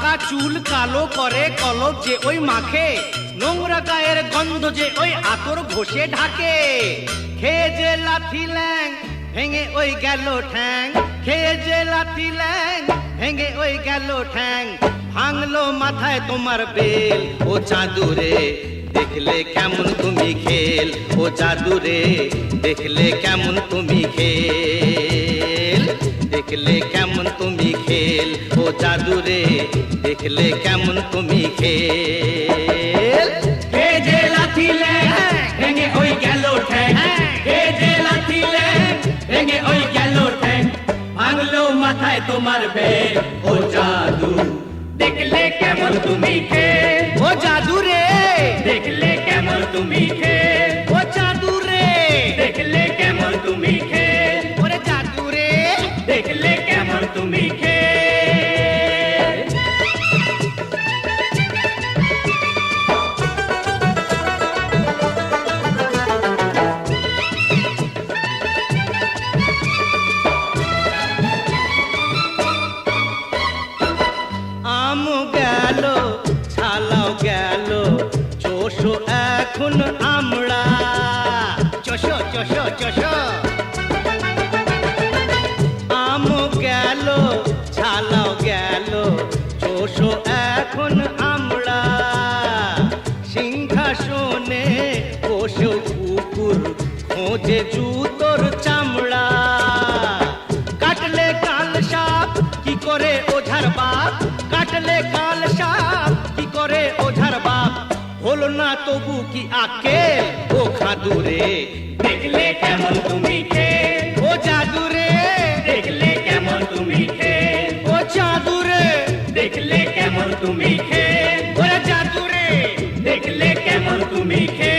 পাকা চুল কালো করে কলপ যে ওই মাখে, নোংরা গায়ের গন্ধ যে ওই আতর ঘষে ঢাকে। খেয়ে যে লাথি ল্যাং ভেঙে ওই গেল ঠ্যাং, খেয়ে যে লাথি ল্যাং ভেঙে ওই গেল ঠ্যাং। ভাঙলো মাথায় তোমার বেল, ও চাঁদুরে দেখলে কেমন তুমি খেল, ও জাদুরে দেখলে কেমন তুমি খেল, দেখলে কেমন তুমি খেল, ও জাদুরে দেখলে কেমন তুমি খেল। কে যে লাথি ল্যাং ভেঙে ওই গেল ঠ্যাং, কে যে লাথি ল্যাং ভেঙে ওই গেল ঠ্যাং। ভাঙলো মাথায় তোমার বেল, ও জাদু দেখলে কেমন তুমি খেল, ও জাদুরে দেখলে কেমন তুমি খেল, ও জাদুরে দেখলে কেমন তুমি খেল, ওরে জাদুরে দেখলে কেমন তুমি খেল। আম গেল ছালাও গেল, চোষো এখন আমরা, চোষো চোষো চোষো। আম গেল ছালাও গেল, চোষো এখন আমরা। সিংহাসনে বসে কুকুর খোঁজে জুতোর চামড়া। কাটলে কাল সাপ কি করে ওঝার বাপ, কাটলে কাল সাপ কি করে ওঝার বাপ। হলো না তবু কি আকেল, ও খাদুরে দেখলে কেমন তুমি খেল, ও জাদুরে দেখলে কেমন তুমি খেল, ও জাদুরে দেখলে কেমন তুমি খেল, ওরে জাদুরে দেখলে কেমন তুমি খেল।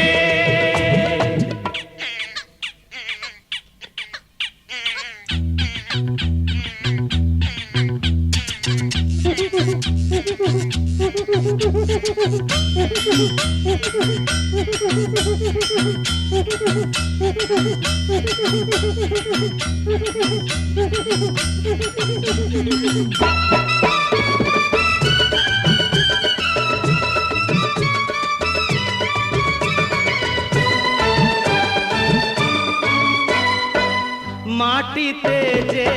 মাটিতে যে